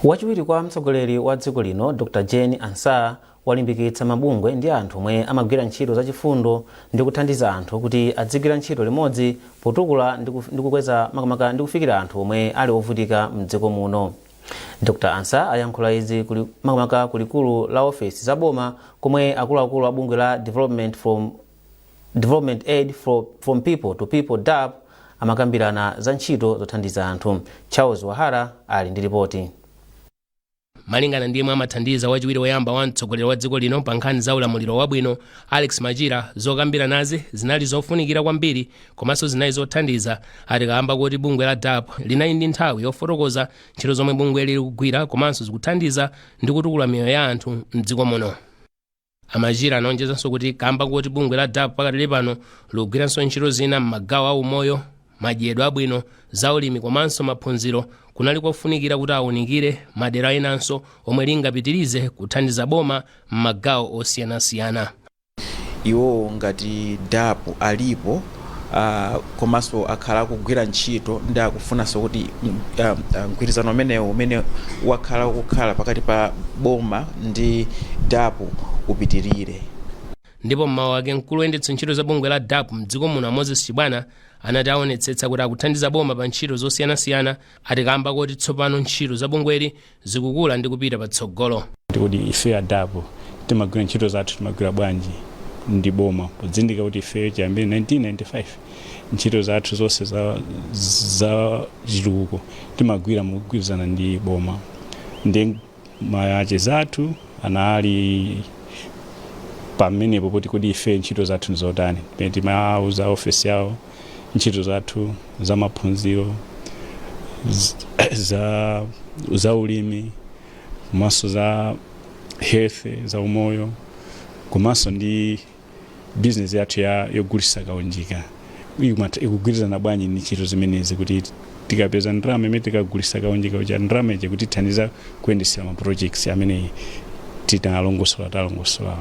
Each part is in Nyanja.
Wachiwiri kwa mtsogoleri wa dziko lino Dr. Jane Ansah walimbikitsa mabungwe ndi anthu omwe amagwira ntchito zachifundo ndi kuthandiza anthu kuti adzigwira ntchito limodzi potukula ndi kukweza makamaka ndi kufikira anthu omwe ali ovutika mdziko muno. Dr. Ansah ayankhula izi makamaka kulikulu la ofesi za boma komwe akuluakulu a bungwe la Development Aid from People to People DAP amakambirana za ntchito zothandiza anthu. Charles Wahara ali ndi ripoti. Malingana ndi yemwe amathandiza wachiwiri woyamba wa mtsogoleri wa dziko lino pa nkhani za ulamuliro wabwino Alex Machira, zokambiranazi zinali zofunikira kwambiri komanso zinali zothandiza. Atikamba kuti bungwe la DAP linali ndi nthawi yofotokoza ntchito zomwe bungwe lili kugwira komanso zikuthandiza ndi kutukula miyoyo ya anthu mdziko muno. Amachira anaonjezanso kuti kamba kuti bungwe la DAP pakati pano likugwiranso ntchito zina m'magawo a umoyo, madyedwe abwino, zaulimi komanso maphunziro, kunali kofunikira kuti awunikire madera enanso omwe lingapitirize kuthandiza boma m'magawo osiyanasiyana. Iwo ngati DAP alipo komanso akhala kugwira ntchito ndi akufunanso kuti mgwirizano umene wakhala kukhala pakati pa boma ndi DAP upitirire. Ndipo mmawa wake mkulu woyendetsa ntchito za bungwe la DAP mdziko muno Moses Chibwana anati aonetsetsa kuti akuthandiza boma pa ntchito zosiyanasiyana. Atikamba kuti tsopano ntchito za bungweli zikukula ndi kupita patsogolo. Kuti ife a DAP timagwira ntchito zathu timagwira bwanji ndi boma podzindika kuti ife chiyambire 1995 ntchito zathu zonse za chitukuko timagwira mogwirizana ndi boma. Ndi mayache zathu anali pamenepo kuti kodi ife ntchito zathu nzotani. Penti mauza ofesi yawo ntchito zathu za maphunziro, za ulimi, komanso za health, za umoyo, komanso ndi business yathu yogulitsa kaunjika. Ikugwirizana bwanji ndi ntchito zimenezi kuti tikapeza ndalama imene tikagulitsa kaunjika uja ndalama ije kuti ithandiza kuyendetsa ma projects amene talongosola.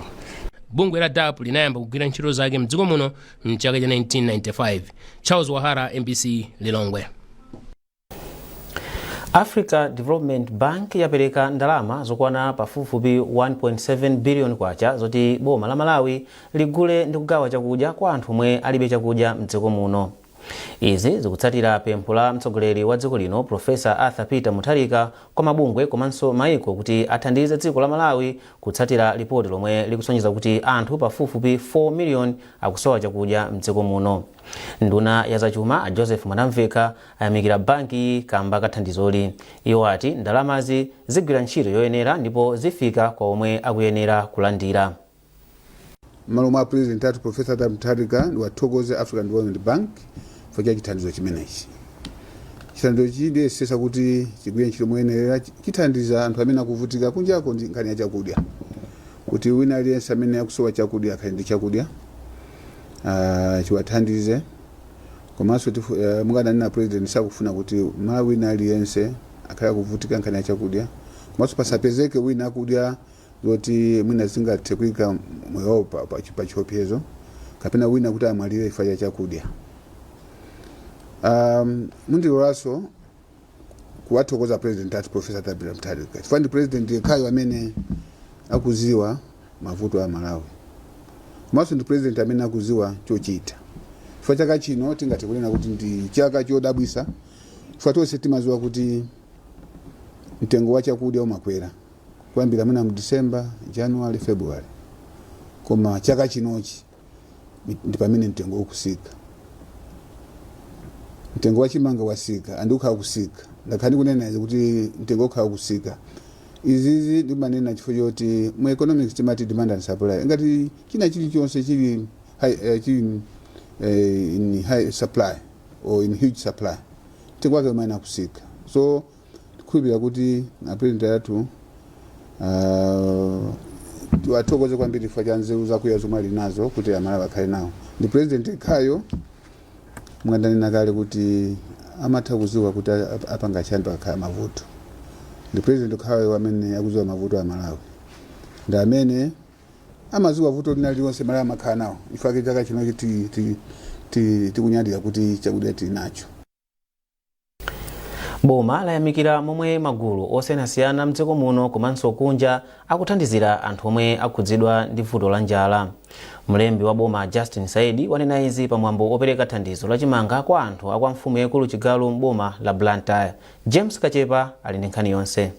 Bungwe la DAP linayamba kugwira ntchito zake mdziko muno mchaka cha 1995. Charles Wahara, MBC Lilongwe. Africa Development Bank yapereka ndalama zokwana pafupifupi 1.7 billion kwacha zoti boma la Malawi ligule ndi kugawa chakudya kwa anthu omwe alibe chakudya mdziko muno. Izi zikutsatira pempho la mtsogoleri wa dziko lino Professor Arthur Peter Mutharika kwa mabungwe komanso maiko kuti athandize dziko la Malawi kutsatira ripoti lomwe likusonyeza kuti anthu pafupifupi 4 million akusowa chakudya mdziko muno. Nduna ya zachuma Joseph Mwanamveka ayamikira banki kamba kathandizoli. Iwo ati ndalamazi zigwira ntchito yoyenera ndipo zifika kwa omwe akuyenera kulandira. Malo mwa President atu Professor Arthur Mutharika ndi wathokoze African Development Bank fika chithandizo chimenechi. Chithandizo chide sesa kuti chigwire ntchito moyenera chithandiza anthu amene akuvutika kunjako ndi nkhani ya chakudya. Kuti wina aliyense amene akusowa chakudya akhale ndi chakudya chiwathandize. Komanso munganena President sakufuna kuti Malawi wina aliyense akhale kuvutika nkhani ya chakudya. Komanso pasapezeke wina akudya zoti mwina zingathe kuika moyo pa chiopsezo kapena wina kuti amwalire ifa ya chakudya. Mundiloraso kuwathokoza President ati Professor Arthur Mutharika. Fund President yekhayo amene akuziwa mavuto a Malawi. Komanso ndi President amene akuziwa chochita. Chifukwa chaka chino tingati kunena kuti ndi chaka chodabwisa. Chifukwa tonse timaziwa kuti mtengo wa chakudya umakwera kuyambira mwina mu December, January, February. Koma chaka chinochi ndi pamene mtengo ukusika. Mtengo wa chimanga wasika andi ukhala kusika. Ndakhani kunena kuti mtengo ukhala kusika. Izizi ndi manena chifukwa choti mu economics timati demand and supply. Ngati china chilichonse chili in high supply or in huge supply, mtengo wake umayena kusika. So tikhulupirira kuti na president yathu tiwathokoze kwambiri chifukwa cha nzeru zakuya zomwe ali nazo kuti Amalawi akhale nawo. Ndi President yekhayo mwandanena kale kuti amatha kuziwa kuti apanga chani pakhala mavuto. Ndi President yekhayo amene akuziwa mavuto a Malawi. Ndi amene amaziwa vuto linali lonse Malawi amakhala nawo. Chifukwa chaka chino tikunyadira kuti chakudya tili nacho. Boma layamikira momwe magulu osiyanasiyana mdziko muno komanso kunja akuthandizira anthu omwe akhudzidwa ndi vuto la njala. Mlembi wa boma Justin Saidi wanena izi pamwambo opereka thandizo lachimanga kwa anthu akwa mfumu yaikulu Chigalu m'boma la Blantyre. James Kachepa ali ndi nkhani yonse.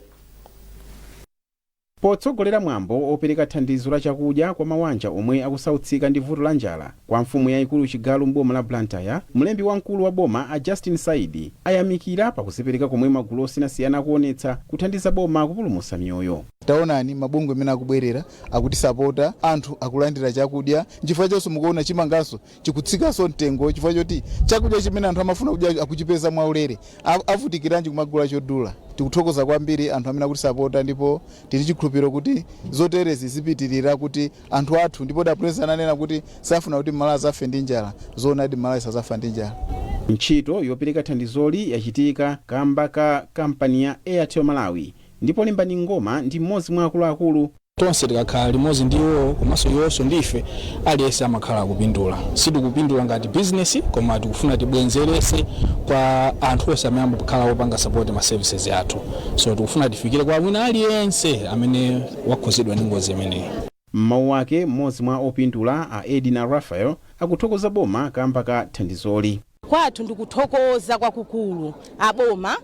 Potsogolera mwambo opereka thandizo la chakudya kwa mabanja omwe akusautsika ndi vuto la njala kwa mfumu yaikulu Chigalu m'boma la Blantyre, mlembi wamkulu wa boma a Justin Saidi ayamikira pakuzipereka komwe magulu osiyanasiyana akuonetsa kuthandiza boma kupulumutsa miyoyo. Taonani mabungwe amene akubwerera akutisapota, anthu akulandira chakudya, chifukwa chonse mukuona chimangaso chikutsikanso mtengo chifukwa choti chakudya chimene anthu amafuna kudya akuchipeza mwaulere avutikiranji kumagula chodula. Tikuthokoza kwambiri anthu amene akutisapota ndipo tili chikhulupiriro kuti zoterezi zipitirira kuti anthu athu ndipo da president anena kuti safuna kuti Malawi azafe ndi njala, zoonadi Malawi sazafa ndi njala. Ntchito yopereka thandizoli yachitika kamba ka kampani ya Airtel Malawi ndipo Limbani Ngoma ndi mmodzi mwa akuluakulu. Tonse tikakhala limodzi ndiwo komanso yonso ndife aliyense amakhala kupindula. Sitikupindula ngati business koma tikufuna tibwenzerese kwa anthu onse amene amakhala opanga support ma services athu. So tikufuna tifikire kwa wina aliyense amene wakhuzidwa ndi ngozi imeneyi. M'mawu ake mmodzi mwa opindula a Edina Raphael akuthokoza boma kamba ka thandizoli. Kwathu ndikuthokoza kwakukulu aboma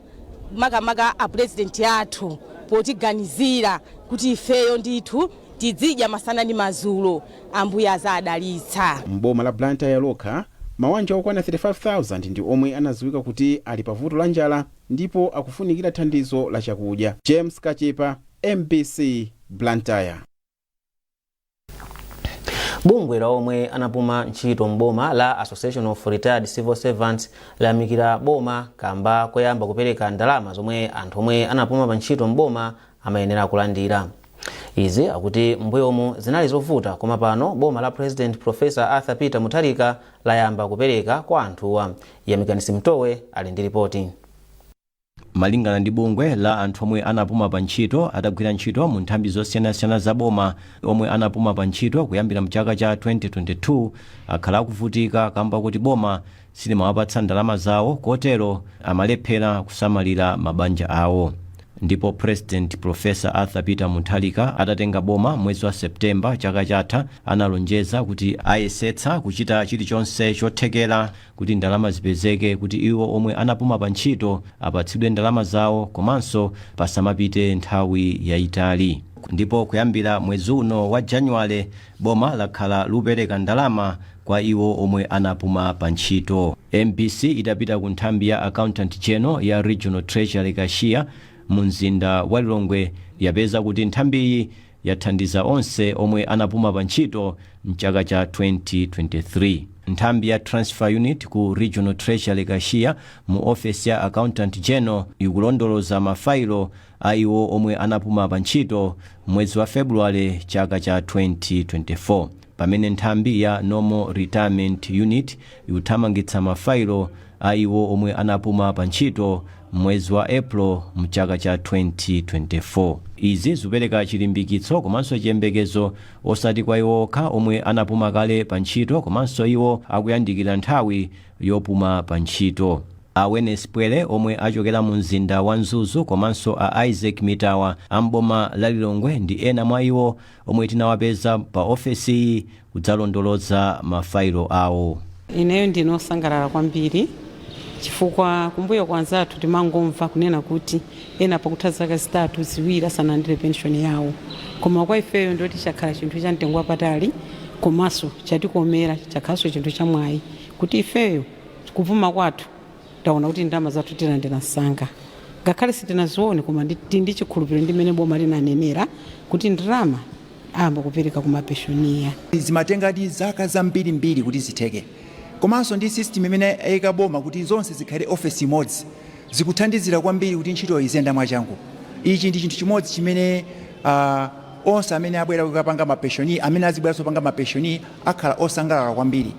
makamaka a president athu potiganizira kuti ifeyo ndithu tidzidya masana ndi madzulo, Ambuye azadalitsa. M'boma la Blantyre lokha mabanja okwana 35,000 ndi omwe anadziwika kuti ali pa vuto la njala ndipo akufunikira thandizo la chakudya. James Kachepa, MBC, Blantyre. Bungwe la omwe anapuma ntchito m'boma la Association of Retired Civil Servants layamikira boma kamba koyamba kupereka ndalama zomwe anthu omwe anapuma pa ntchito m'boma amayenera kulandira. Izi akuti mbuyomu zinali zovuta koma pano boma la President Professor Arthur Peter Mutharika layamba kupereka kwa anthuwa. Yamikanisi Mtowe ali ndi ripoti. Malingana ndi bungwe la anthu omwe anapuma pa ntchito atagwira ntchito mu nthambi zosiyanasiyana za boma, omwe anapuma pa ntchito kuyambira mchaka cha 2022 akhala akuvutika kamba kuti boma silimawapatsa ndalama zawo, kotero amalephera kusamalira mabanja awo. Ndipo President Professor Arthur Peter Mutharika atatenga boma mwezi wa Septemba chaka chatha analonjeza kuti ayesetsa kuchita chilichonse chothekera kuti ndalama zipezeke kuti iwo omwe anapuma pa ntchito apatsidwe ndalama zawo komanso pasamapite nthawi yayitali. Ndipo kuyambira mwezi uno wa Januwale boma lakhala lupereka ndalama kwa iwo omwe anapuma pa ntchito. MBC idapita ku nthambi ya Accountant General ya Regional Treasury Kashiya mu mzinda wa Lilongwe, yapeza kuti nthambiyi yathandiza onse omwe anapuma pa ntchito mchaka cha 2023. Nthambi ya Transfer Unit ku Regional Treasury Kashiya mu office ya Accountant General ikulondoloza mafailo a iwo omwe anapuma pa ntchito mwezi wa February chaka cha 2024. Pamene nthambi ya Normal Retirement Unit ikuthamangitsa mafailo a iwo omwe anapuma pa ntchito mwezi wa April mchaka cha 2024. Izi zupereka chilimbikitso komanso chiyembekezo osati kwa iwo okha omwe anapuma kale pa ntchito komanso iwo akuyandikira nthawi yopuma pa ntchito. A Wenes Pwele omwe achokera mu mzinda wa Nzuzu komanso a Isaac Mitawa amboma la Lilongwe ndi ena mwa iwo omwe tinawapeza pa ofesi kudzalondoloza mafailo awo. Ineyo ndinosangalala kwambiri chifukwa kumbuyo kwanzathu timangomva kunena kuti ena pakutha zaka zitatu ziwiri asanandire pension yawo, koma kwa ifeyo ndoti chakhala chinthu cha mtengo wapatali komanso chatikomera chakhalanso chinthu chamwayi kuti ifeyo kupuma kwathu taona kuti ndalama zathu tilandira msanga, ngakhale sitinazione koma ndi chikhulupiriro ndimene boma linanenera kuti ndalama amba kupereka kumapeshoniya. Zimatengadi zaka zambirimbiri kuti zitheke, komanso ndi system imene ayika boma kuti zonse zikhale office imodzi zikuthandizira kwambiri kuti ntchito izenda mwachangu. Ichi ndi chinthu chimodzi chimene onse amene abwera kukapanga mapeshoni, amene azibweranso kupanga mapeshoni akhala osangalala kwambiri.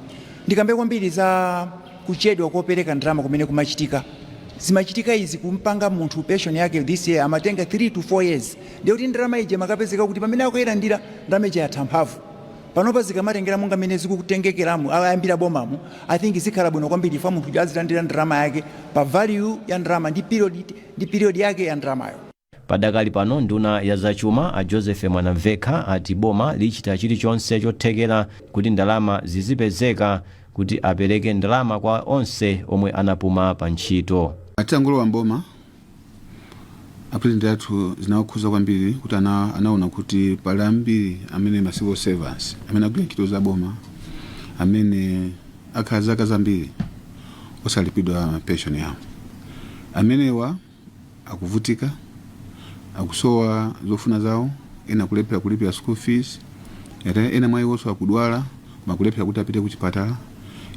Ndikambe kwambiri za kuchedwa kopereka ndalama kumene kumachitika. Zimachitika izi kumpanga munthu pension yake this year amatenga 3 to 4 years. Ndiyo kuti ndalama ije makapezeka kuti pamene akuyilandira ndalama ije yatha mphamvu. panopa zikamatengera monga mmene zikutengekeramu ayambira bomamu I think zikhala bwino kwambiri fa munthu azilandira ndalama yake pa value ya ndalama ndi period yake ya ndalamayo. Padakali pano nduna ya zachuma a Joseph Mwanamveka ati boma lichita chilichonse chothekera kuti ndalama zizipezeka kuti apereke ndalama kwa onse omwe anapuma pa ntchito. Atangolo wa mboma apresident athu zinawakhuza kwambiri kuti anaona kuti pali ambiri amene ma civil servants amene agwira ntchito za boma amene akhala zaka zambiri osalipidwa pension yawo, amenewa akuvutika, akusowa zofuna zawo, ena kulipira school fees, ena mwa iwo akudwala makulepera kuti apite ku chipatala,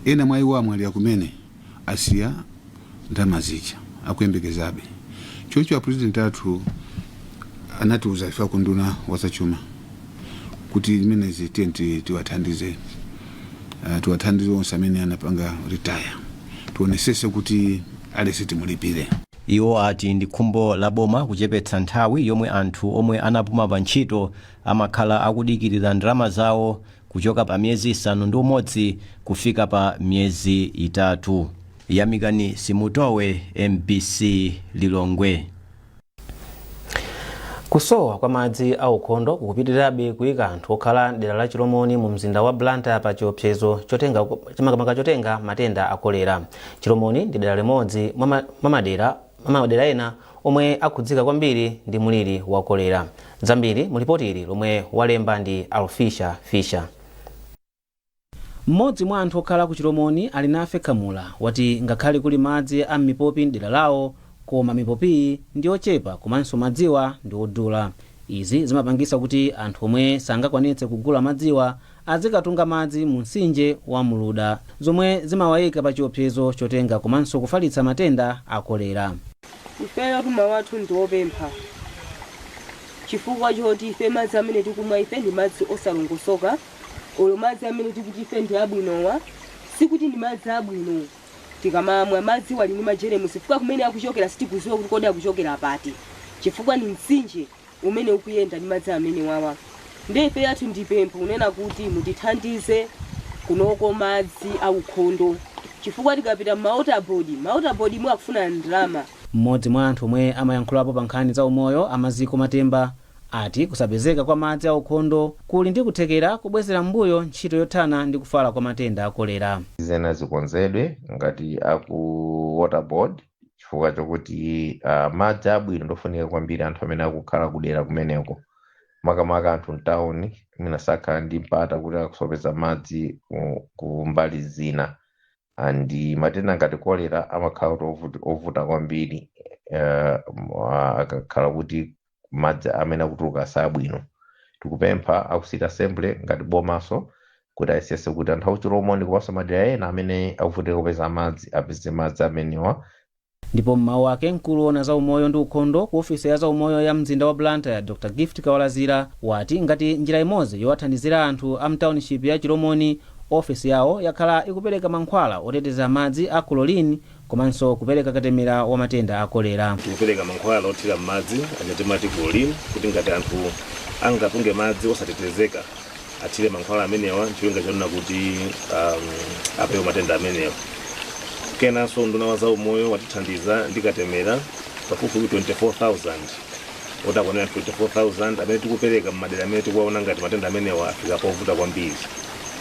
ena mwa iwo amwalira kumene asiya ndalama zija akuyembekezabe. Choncho a president athu anatiuza ife kunduna wazachuma kuti zimenezi tiwathandize onse amene anapanga retire, tionesese kuti alese timulipire. Iwo ati ndi khumbo la boma kuchepetsa nthawi yomwe anthu omwe anapuma pa ntchito amakhala akudikirira ndalama zawo kuchoka pa miyezi 6 kufika pa miyezi 3. Yamikani Simutowe, MBC Lilongwe. Kusowa kwa madzi aukhondo kukupitirirabe kuyika anthu okhala dera la Chiromoni mu mzinda wa Blantyre pa chiopsezo chotenga matenda a kolera. Chiromoni ndi dera limodzi mwa madera ena omwe akhudzika kwambiri ndi muliri wa kolera. Zambiri mulipoti ili lomwe walemba ndi Alfisha Fisher. Mmodzi mwa anthu okhala ku Chiromoni ali nafe Kamula wati ngakhale kuli madzi a mipopi m'dera lawo, koma mipopi ndi ochepa komanso madziwa ndi odula. Izi zimapangisa kuti anthu omwe sangakwanitse kugula madziwa azikatunga madzi mu mtsinje wa Muluda, zomwe zimawayika pa chiopsezo chotenga komanso kufalitsa matenda a kolera. Ifeyo tuma wathu ndi opempha chifukwa choti ife madzi amene tikumwa ife ndi madzi osalongosoka. Olo madzi amene tikuti ife ndi abwinowa sikuti ndi madzi abwino. Tikamamwa madzi wali ndi majeremusi chifukwa kumene akuchokera sitikuziwa kuti kodi akuchokera pati, chifukwa ni mtsinje umene ukuyenda ndi madzi amene wawa. Ndi ife yathu ndipempha unena kuti mutithandize kunoko madzi aukhondo, chifukwa tikapita mawaterboard imwe akufuna ndalama. Mmodzi mwa anthu omwe amayankhulapo pa nkhani za umoyo Amaziko Matemba ati kusapezeka kwa madzi aukhondo kuli ndi kuthekera kubwezera mbuyo ntchito yothana ndi kufala kwa matenda a kolera. Zena zikonzedwe ngati aku waterboard chifukwa chokuti madzi abwino ndofunika kwambiri anthu amene akukhala kudera kumeneko, makamaka anthu mtawuni mwina sakhala ndi mpata kuti akusopeza madzi ku mbali zina, andi matenda ngati kolera amakhala kuti ovuta kwambiri akakhala kuti madzi amene akutuluka sabwino. Tikupempha akusita assembly ngati bomaso kuti ayesese kuti anthu Chiromoni komanso madera ena amene akuvutika kupeza madzi apeze madzi amenewa. Ndipo mmawu ake mkulu ona za umoyo ndi ukhondo ku ofisi ya za umoyo ya mzinda wa Blantyre Dr. Gift Kawalazira wati ngati njira imodzi yowathandizira anthu a mtownship ya Chiromoni, ofisi yawo yakhala ikupereka mankhwala oteteza madzi a chlorine komanso kupereka katemera wa matenda a kolera. Tikupereka mankhwala othira madzi achatimati chlorine kuti ngati anthu angatunge madzi osatetezeka athire mankhwala amenewa nchiwenga chonena kuti apewe matenda amenewa. Kenanso nduna za umoyo watithandiza ndi katemera pafupifupi 24,000 otakwanira 24,000 amene tikupereka mmadera amene tikuwaona ngati matenda amenewa afika povuta kwambiri.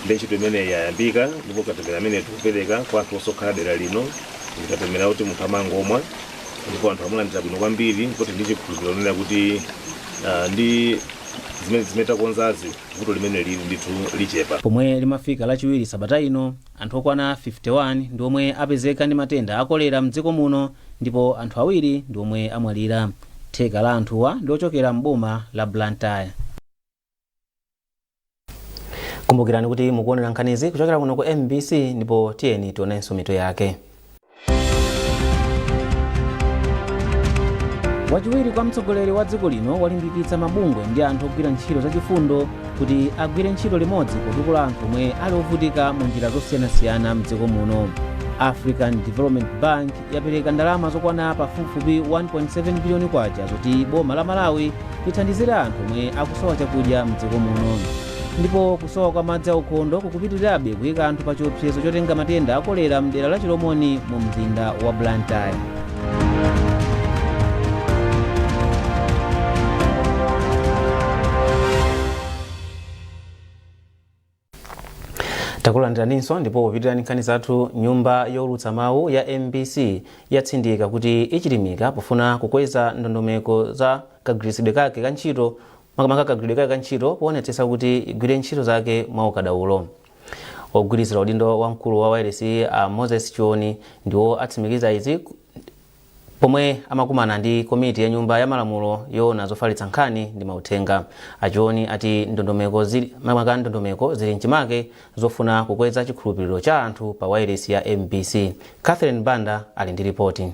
Ndi ntchito imene yayambika ndipo katemera amene tikupereka kwa anthu osokhala dera lino ndikatemera kuti munthu amangomwa ndipo anthu amulandira bwino kwambiri, ndipo ndi chikhulupiriro chonena kuti ndi zimene takonzazi vuto limene lili ndithu lichepa. Pomwe limafika lachiwiri sabata ino, anthu okwana 51 ndi omwe apezeka ndi matenda a kolera mdziko muno, ndipo anthu awiri ndi omwe amwalira. Theka la anthuwa ndi ochokera mboma la Blantyre. Kumbukirani kuti mukuonera nkhanizi kuchokera kuno ku MBC, ndipo tiyeni tionenso mito yake. Wachiwiri kwa mtsogoleri wa dziko lino walimbikitsa mabungwe ndi anthu ogwira ntchito zachifundo kuti agwire ntchito limodzi potukula anthu omwe ali ovutika mu njira zosiyanasiyana mdziko muno. African Development Bank yapereka ndalama zokwana pafupifupi 1.7 biliyoni kwacha zoti boma la Malawi lithandizire anthu omwe akusowa chakudya mdziko muno. ndipo kusowa kwa madzi aukhondo kukupitirirabe kuyika anthu pa chiopsezo chotenga matenda a kolera mdera la Chilomoni mu mzinda wa Blantyre. takulandiraninso ndipo kupitirani nkhani zathu. Nyumba yowulutsa mawu ya MBC yatsindika kuti ichilimika pofuna kukweza ndondomeko za kagwiritsidwe kake ka ntchito makamaka kagwiridwe kake ka ntchito poonetsetsa kuti igwire ntchito zake mwaukadaulo. Ogwirizira udindo wa mkulu wa wireless a Moses Chioni ndiwo atsimikiza izi pomwe amakumana ndi komiti ya nyumba ya malamulo yoona zofalitsa nkhani ndi mauthenga. Achioni ati ndondomeko zili mchimake zofuna kukweza chikhulupiriro cha anthu pa wireless ya MBC. Catherine Banda ali ndi ripoti.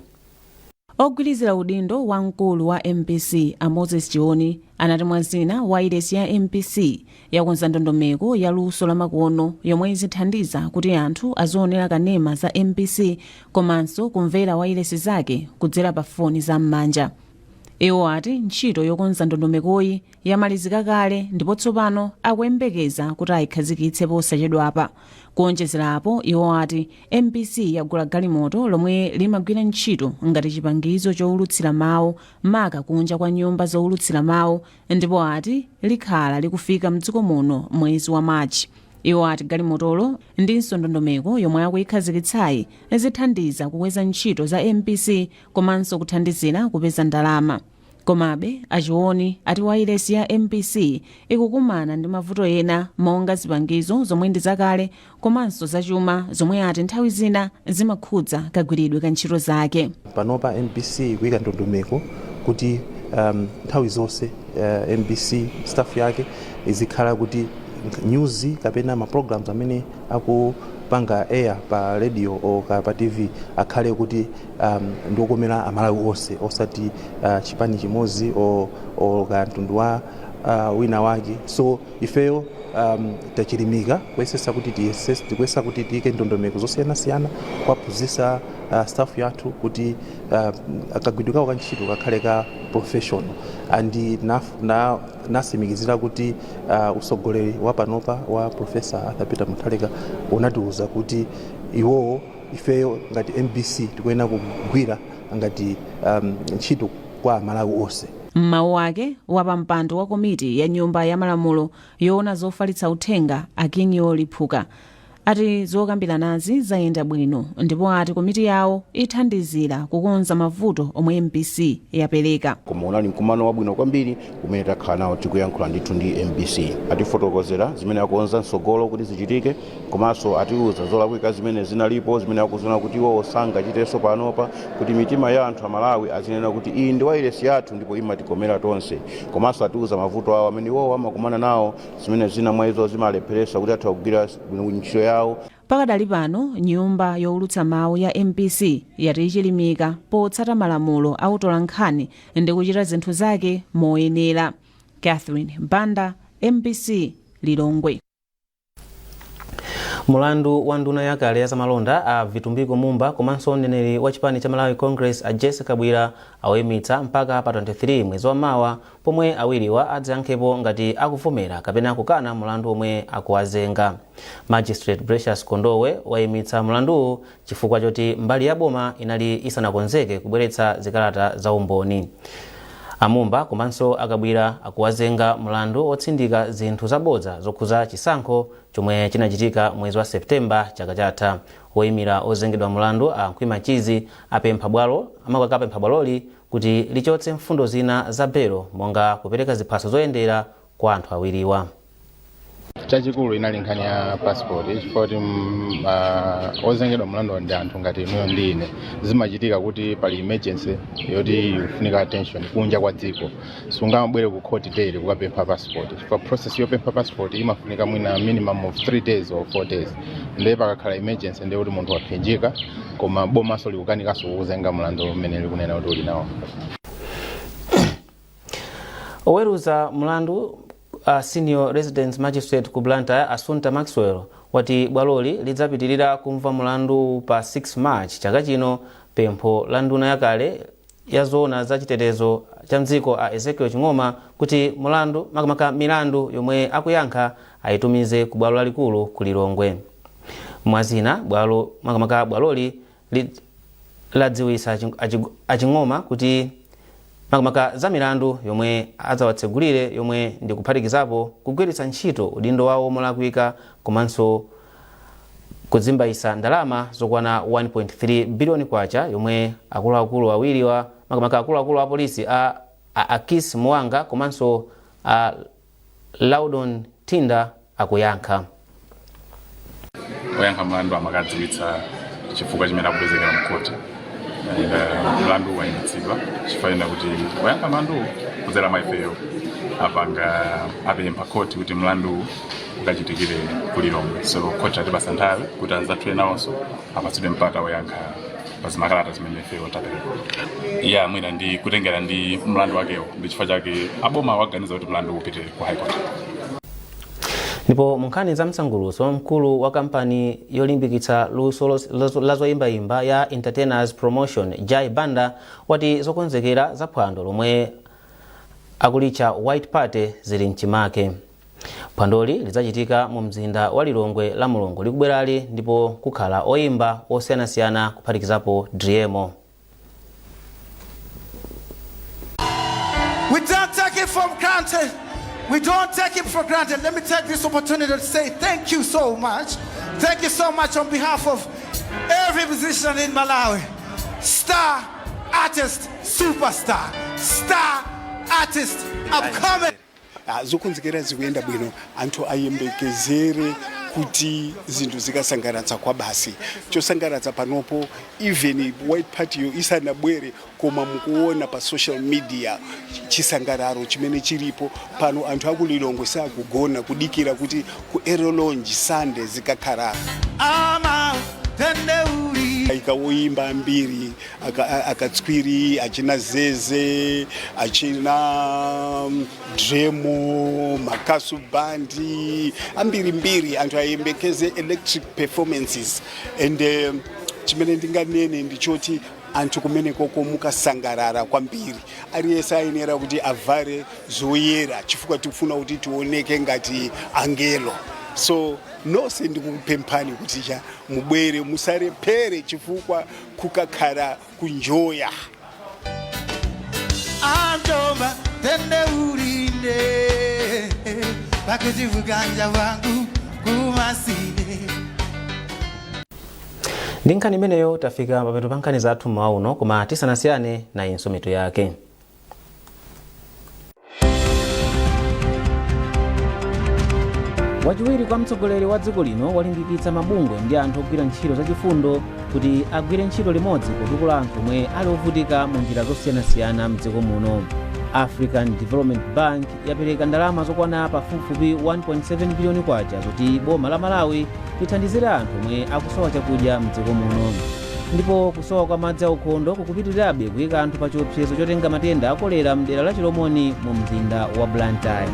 Ogwirizira udindo wa mkulu wa MBC a Moses Chioni anati mwazina wireless ya MBC yakonza ndondomeko ya luso la makono yomwe izithandiza kuti anthu azionera kanema za MBC komanso kumvera wireless zake kudzera pa foni za m'manja. Iwo ati ntchito yokonza ndondomekoyi yamalizika kale ndipo tsopano akuyembekeza kuti ayikhazikitse posachedwapa. Kuonjezerapo iwo ati MBC yagula galimoto lomwe limagwira ntchito ngati chipangizo chowulutsira mawu maka kunja kwa nyumba zowulutsira mawu ndipo ati likhala likufika mdziko muno mwezi wa Machi. Iwo ati galimotolo ndinso ndondomeko yomwe akuyikhazikitsayi zithandiza kukweza ntchito za MBC komanso kuthandizira kupeza ndalama. Komabe Achioni ati wireless ya MBC ikukumana ndi mavuto ena monga zipangizo zomwe ndi zakale komanso zachuma zomwe ati nthawi zina zimakhudza kagwiridwe ka ntchito zake. Panopa MBC ikuyika ndondomeko kuti nthawi zonse MBC staff yake izikhala kuti news kapena ma programs amene akupanga air pa radio o pa TV akhale kuti ndokomera amalawi onse osati chipani chimozi o kantundu wa wina wake. So ifeyo tachilimika kuyesesa kuti tiyike ndondomeko zosiyanasiyana kwaphunzitsa staff yathu kuti kagwiridwe kawo ka ntchito kakhale ka professional and nasimikizira kuti usogoleri wa panopa wa Professor Arthur Peter Mutharika unatiuza kuti iwowo ifeyo ngati MBC tikuyenera kugwira ngati ntchito kwa malawi onse. Mmawu ake wapampando wa komiti ya nyumba ya malamulo yoona zofalitsa uthenga Akinyo Liphuka ati zokambiranazi zayenda bwino ndipo ati komiti yawo ithandizira kukonza mavuto omwe MBC yapereka. Koma unali mkumano wabwino kwambiri kumene takhala nawo tikuyankhula ndithu ndi MBC atifotokozera zimene akonza msogolo kuti zichitike komanso atiuza zolakwika zimene zinalipo zimene akuzona kuti iwo sangachitenso panopa kuti mitima ya anthu amalawi azinena kuti iyi ndi wireless yathu ndipo imatikomera tonse komanso atiuza mavuto awo amene iwo amakumana nawo zimene zina mwa izo zimalepheresa kuti atha kugwira ntchito yawo. Pakadali pano nyumba yowulutsa mawu ya MBC yati ichilimika potsata malamulo autola nkhani ndi kuchita zinthu zake moyenera. Catherine Banda, MBC, Lilongwe. Mulandu wa nduna yakale ya zamalonda a Vitumbiko Mumba komanso mneneri wa chipani cha Malawi Congress a Jessica Bwira awemitsa mpaka pa 23 mwezi wa Mawa pomwe awiriwa adzayankhepo ngati akuvomera kapena kukana mulandu omwe akuwazenga. Magistrate Precious Kondowe wayimitsa mulanduwu chifukwa choti mbali ya boma inali isanakonzeke kubweretsa zikalata za umboni. Amumba komanso akabwira akuwazenga mulandu otsindika zinthu zabodza zokhuza chisankho chomwe chinachitika mwezi wa Septemba chaka chatha. Oyimira ozengedwa mulandu a Nkhwima Chizi apempha bwaloli kuti lichotse mfundo zina za belo monga kupereka ziphaso zoyendera kwa anthu awiriwa. Chachikulu inali nkhani ya passport chifukwa kuti ozengedwa mulandu ndi anthu ngati inuyo ndi ine zimachitika kuti pali emergency yoti ifunika attention kunja kwa dziko sungamabwere ku court daily kukapempha passport chifukwa process yopempha passport imafunika mwina minimum of 3 days or 4 days ndiye pakakhala emergency ndiye kuti munthu waphinjika koma bomaso likukanikanso kuzenga mulandu umene likunena kuti uli nawo. Oweruza mulandu Senior Resident Magistrate ku Blantyre Assunta Maxwell wati bwaloli lidzapitirira kumva mulandu pa 6 March chaka chino pempho la nduna yakale ya zona za chitetezo cha mdziko a Ezekiel Ching'oma kuti mulandu makamaka milandu yomwe akuyankha ayitumize ku bwalo lalikulu ku Lilongwe. Mwazina bwaloli ladziwisa aching'oma kuti makamaka za milandu yomwe adzawatsegulire yomwe ndi kuphatikizapo kugwiritsa ntchito udindo wawo molakwika komanso kuzimbaisa ndalama zokwana 1.3 billion kwacha yomwe akuluakulu awiri wa makamaka akuluakulu a polisi a Akis Mwanga komanso a Laudon Tinda akuyankha. Oyankha mlandu amakadziwitsa chifukwa chimene akupezekera mkoti. Mlandu wayimitsidwa chifanira kuti oyankha mlandu kudzera maifeyo apanga apempha koti kuti mlandu ukachitikire ku Lilongwe. So koti atipasa nthawi kuti anzathu nawonso apatsidwe mpata oyankha pazimakalata zimene ifeyo tapereka. Mwina ndi kutengera ndi mlandu wakewo ndi chifukwa chake aboma waganiza kuti mlandu upite ku High Court. Ndipo munkhani za msangulutso mkulu wa kampani yolimbikitsa luso la zoyimbayimba ya Entertainers Promotion Jai Banda wati zokonzekera za phwando lomwe akulicha White Party zili mchimake. Phwandoli lidzachitika mu mzinda wa Lilongwe la Mulungu likubwerali ndipo kukhala oyimba osiyanasiyana kuphatikizapo Driemo. We don't take it for granted. We don't take it for granted. Let me take this opportunity to say thank you so much. Thank you so much on behalf of every musician in Malawi. Star, artist, superstar. Star, artist, upcoming. Zokonzekera zikuenda bwino anthu ayembekezere kuti zinthu zikasangalatsa kwa basi. Chosangalatsa panopo even White Party yo isanabwere koma mukuona pa social media chisangalalo chimene chilipo pano anthu aku Lilongwe sakugona kudikira kuti ku Aero Lounge Sunday zikakhala. Ikawoyimba ambiri akatswiri achina Zeze achina Driemo Makasu Bandi ambiri anthu ayembekeze electric performances and chimene ndinganene ndichoti anthu kumene koko mukasangalala kwambiri aliyesa ayenera kuti avale zoyera chifukwa tikufuna kuti tioneke ngati angelo. So nonse ndikupemphani kuti mubwere musalephere chifukwa kukakhala kunjoya. Andomba tende urinde pakati vuganja vangu kumaside. Ndi nkhani imeneyo tafika papeto pa nkhani zathu mmawa uno koma tisanasiyane na inso mitu yake. Wachiwiri kwa mtsogoleri wa dziko lino walimbikitsa mabungwe ndi anthu ogwira ntchito zachifundo kuti agwire ntchito limodzi kutukula anthu omwe ali ovutika mu njira zosiyanasiyana mdziko muno. African Development Bank yapereka ndalama zokwana pafupifupi 1.7 billion kwacha zoti boma la Malawi lithandizire anthu omwe akusowa chakudya mdziko muno. Ndipo kusowa kwa madzi aukhondo kukupitirirabe kuyika anthu pa chiopsezo chotenga matenda a kolera mdera la Chilomoni mu mzinda wa Blantyre.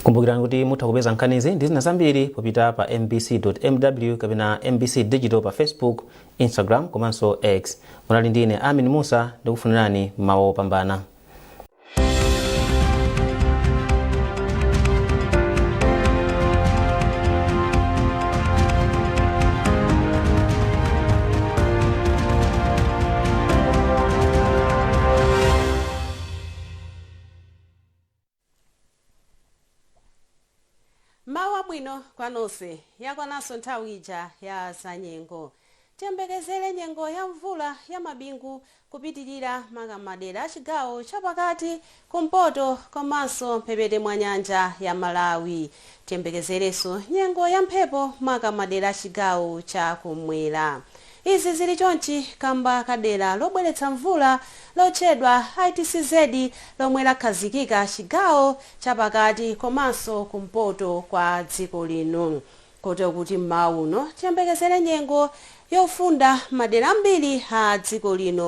Kumbukirani kuti mutha kupeza nkhanizi ndi zina zambiri popita pa mbc.mw kapena MBC Digital pa Facebook, Instagram komanso X. Munali ndine Amin Musa ndikufunirani mawa opambana. Mawa bwino kwa nonse yakwananso nthawi ija ya zanyengo. Tiyembekezere nyengo ya mvula ya mabingu kupitirira madera a chigawo chapakati kumpoto komanso mphepete mwa nyanja ya Malawi. Tiyembekezerenso nyengo ya mphepo madera a chigawo cha kumwera. Izi zili chonchi kamba kadera lobweretsa mvula lotchedwa ITCZ lomwe lakhazikika chigawo chapakati komanso kumpoto kwa dziko lino. Kotero kuti mmawa uno tiyembekezere nyengo yofunda madera ambiri a dziko lino.